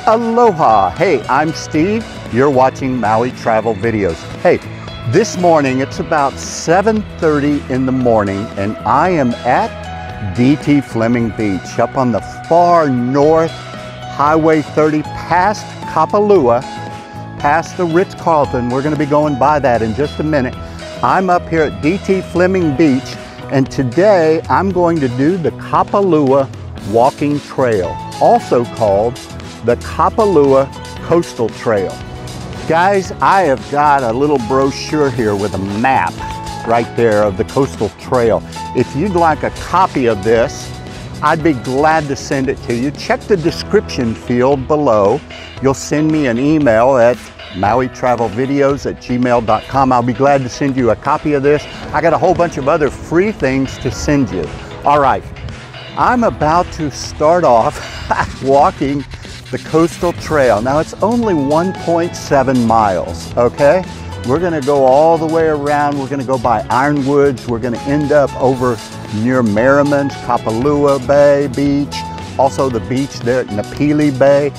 Aloha! Hey, I'm Steve. You're watching Maui Travel Videos. Hey, this morning it's about 7:30 in the morning and I am at D.T. Fleming Beach up on the far north Highway 30 past Kapalua, past the Ritz-Carlton. We're going to be going by that in just a minute. I'm up here at D.T. Fleming Beach and today I'm going to do the Kapalua Walking Trail, also called the Kapalua Coastal Trail. Guys, I have got a little brochure here with a map right there of the coastal trail. If you'd like a copy of this, I'd be glad to send it to you. Check the description field below. You'll send me an email at mauitravelvideos@gmail.com. I'll be glad to send you a copy of this. I got a whole bunch of other free things to send you. All right, I'm about to start off walking the coastal trail. Now it's only 1.7 miles, okay? We're gonna go all the way around. We're gonna go by Ironwoods. We're gonna end up over near Merriman's, Kapalua Bay Beach, also the beach there at Napili Bay.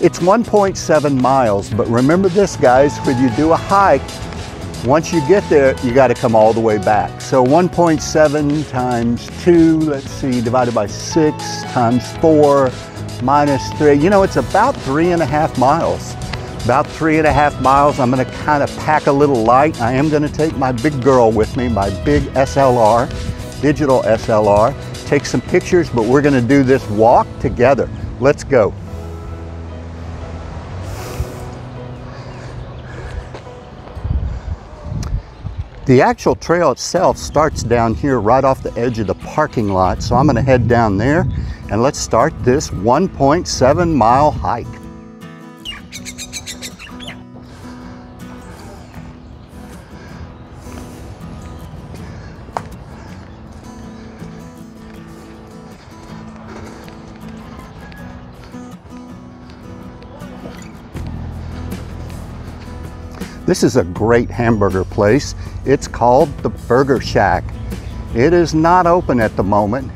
It's 1.7 miles, but remember this, guys, when you do a hike, once you get there, you gotta come all the way back. So 1.7 times 2, let's see, divided by 6 times 4, minus 3, you know, it's about 3.5 miles. About 3.5 miles. I'm gonna kind of pack a little light. I am gonna take my big girl with me, my big SLR, digital SLR, take some pictures, but we're gonna do this walk together. Let's go. The actual trail itself starts down here right off the edge of the parking lot. So I'm gonna head down there and let's start this 1.7 mile hike. This is a great hamburger place. It's called the Burger Shack. It is not open at the moment.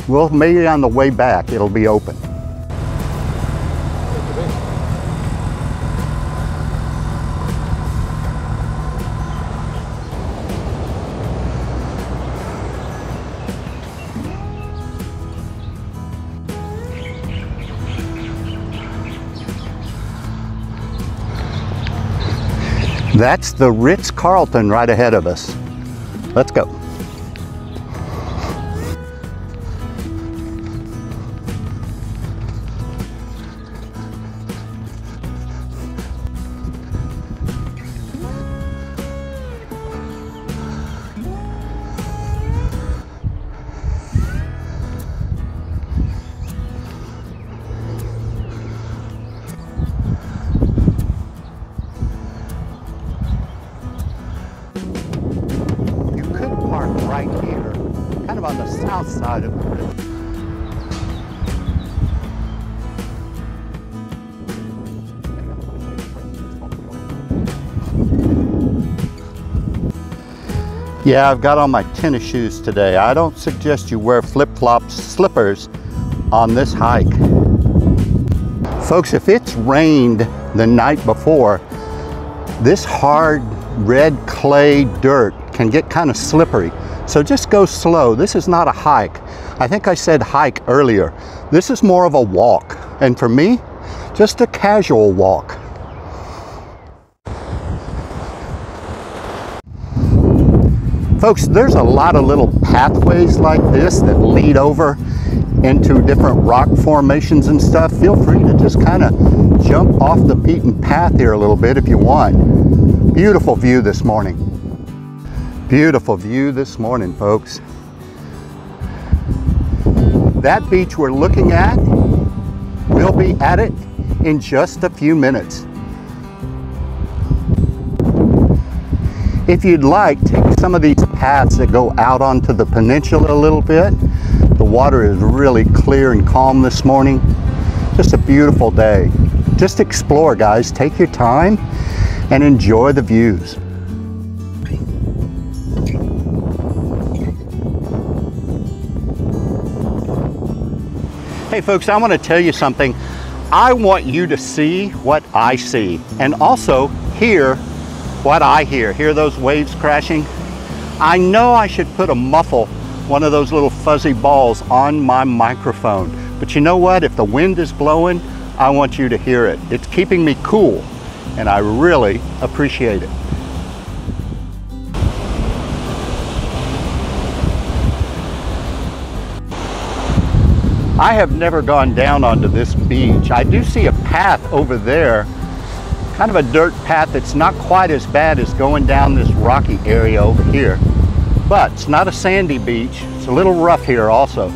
Well, maybe on the way back it'll be open. That's the Ritz-Carlton right ahead of us. Let's go. Right here, kind of on the south side of the river. Yeah, I've got on my tennis shoes today. I don't suggest you wear flip-flops, slippers on this hike. Folks, if it's rained the night before, this hard red clay dirt can get kind of slippery. So just go slow. This is not a hike. I think I said hike earlier. This is more of a walk. And for me, just a casual walk. Folks, there's a lot of little pathways like this that lead over into different rock formations and stuff. Feel free to just kind of jump off the beaten path here a little bit if you want. Beautiful view this morning. Beautiful view this morning, folks. That beach we're looking at, we'll be at it in just a few minutes. If you'd like, take some of these paths that go out onto the peninsula a little bit. The water is really clear and calm this morning. Just a beautiful day. Just explore, guys. Take your time and enjoy the views. Hey folks, I want to tell you something. I want you to see what I see and also hear what I hear. Hear those waves crashing? I know I should put a muffle, one of those little fuzzy balls on my microphone. But you know what? If the wind is blowing, I want you to hear it. It's keeping me cool, and I really appreciate it. I have never gone down onto this beach. I do see a path over there, kind of a dirt path that's not quite as bad as going down this rocky area over here. But it's not a sandy beach. It's a little rough here also.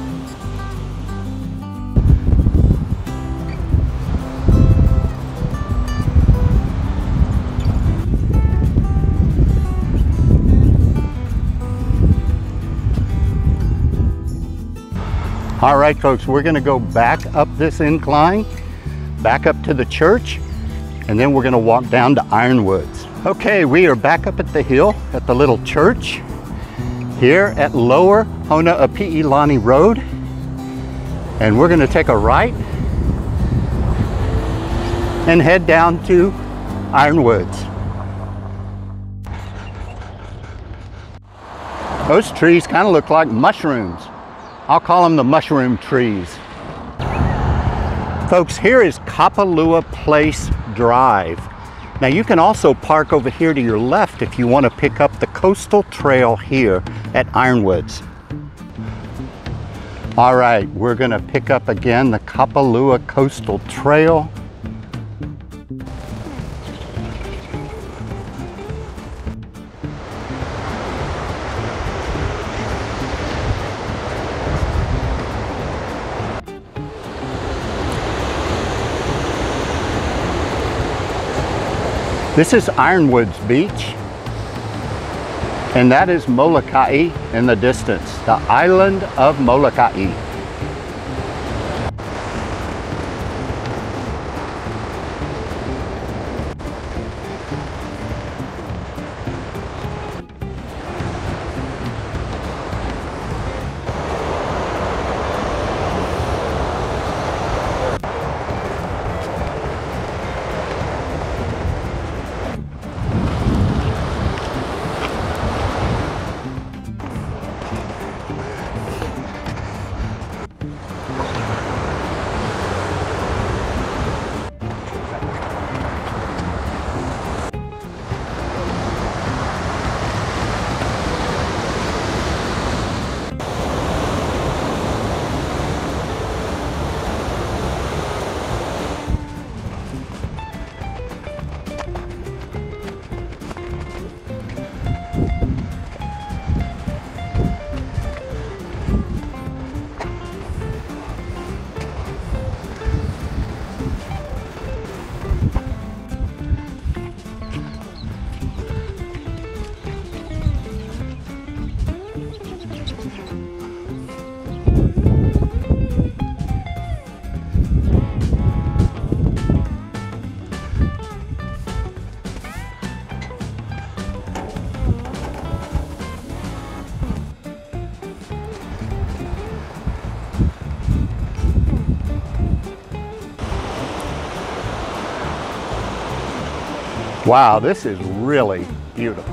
All right, folks, we're gonna go back up this incline, back up to the church, and then we're gonna walk down to Ironwoods. Okay, we are back up at the hill at the little church here at Lower Ho'ona'ipi'ilani Road. And we're gonna take a right and head down to Ironwoods. Those trees kind of look like mushrooms. I'll call them the mushroom trees. Folks, here is Kapalua Place Drive. Now you can also park over here to your left if you want to pick up the coastal trail here at Ironwoods. All right, we're gonna pick up again the Kapalua Coastal Trail. This is Ironwoods Beach, and that is Molokai in the distance, the island of Molokai. Wow, this is really beautiful.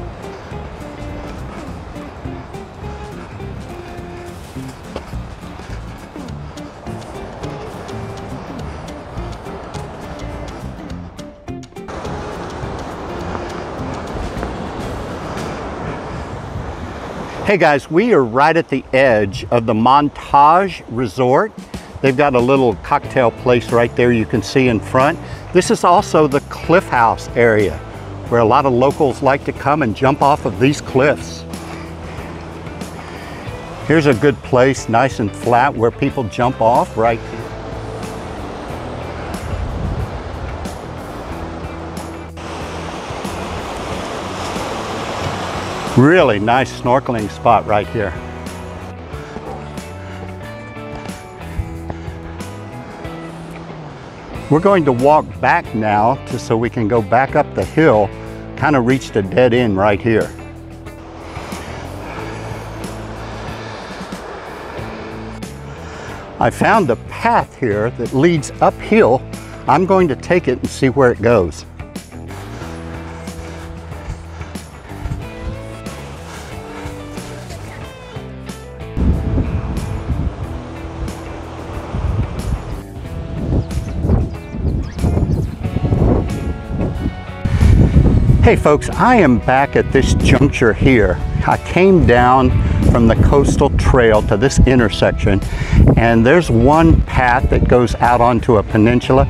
Hey guys, we are right at the edge of the Montage Resort. They've got a little cocktail place right there you can see in front. This is also the Cliff House area where a lot of locals like to come and jump off of these cliffs. Here's a good place, nice and flat, where people jump off right here. Really nice snorkeling spot right here. We're going to walk back now so we can go back up the hill, kind of reach the dead end right here. I found a path here that leads uphill I'm going to take it and see where it goes. Hey folks, I am back at this juncture here. I came down from the coastal trail to this intersection, and there's one path that goes out onto a peninsula.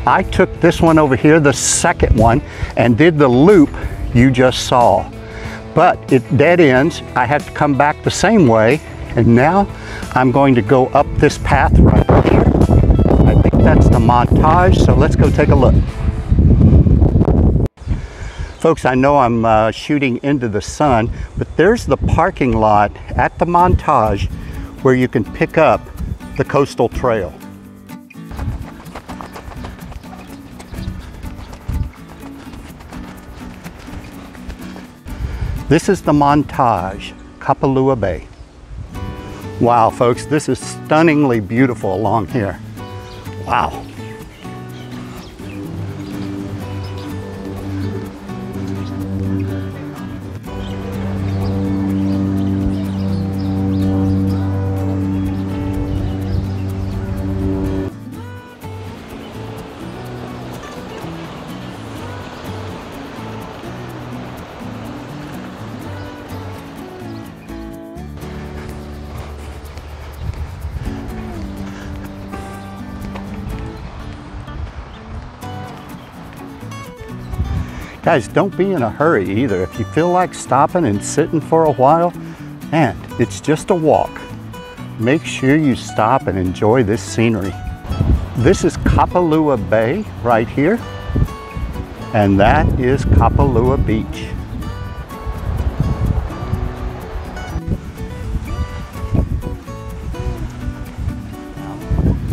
I took this one over here, the second one, and did the loop you just saw. But it dead ends. I had to come back the same way, and now I'm going to go up this path right here. I think that's the montage, so let's go take a look. Folks, I know I'm shooting into the sun, but there's the parking lot at the montage where you can pick up the coastal trail. This is the montage, Kapalua Bay. Wow, folks, this is stunningly beautiful along here. Wow. Guys, don't be in a hurry either. If you feel like stopping and sitting for a while, man, it's just a walk. Make sure you stop and enjoy this scenery. This is Kapalua Bay right here, and that is Kapalua Beach.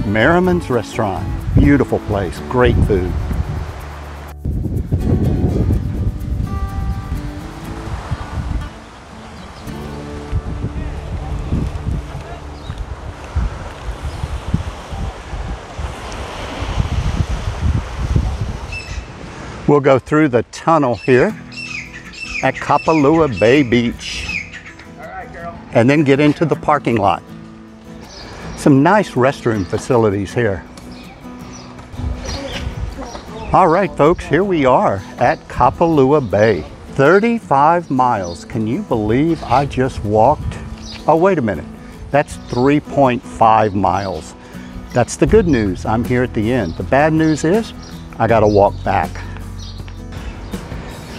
Merriman's Restaurant, beautiful place, great food. We'll go through the tunnel here at Kapalua Bay Beach. All right, girl. And then get into the parking lot. Some nice restroom facilities here. All right, folks, here we are at Kapalua Bay. 35 miles. Can you believe I just walked? Oh, wait a minute. That's 3.5 miles. That's the good news. I'm here at the end. The bad news is I got to walk back.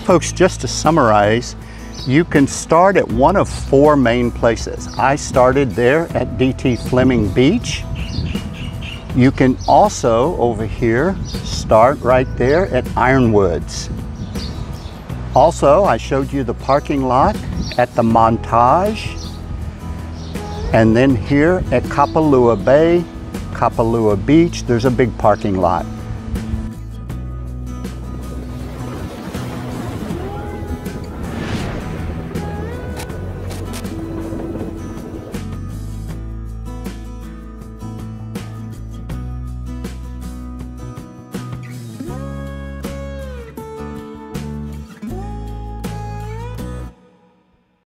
Folks, just to summarize, you can start at one of 4 main places. I started there at DT Fleming Beach. You can also, over here, start right there at Ironwoods. Also, I showed you the parking lot at the montage. And then here at Kapalua Bay, Kapalua Beach, there's a big parking lot.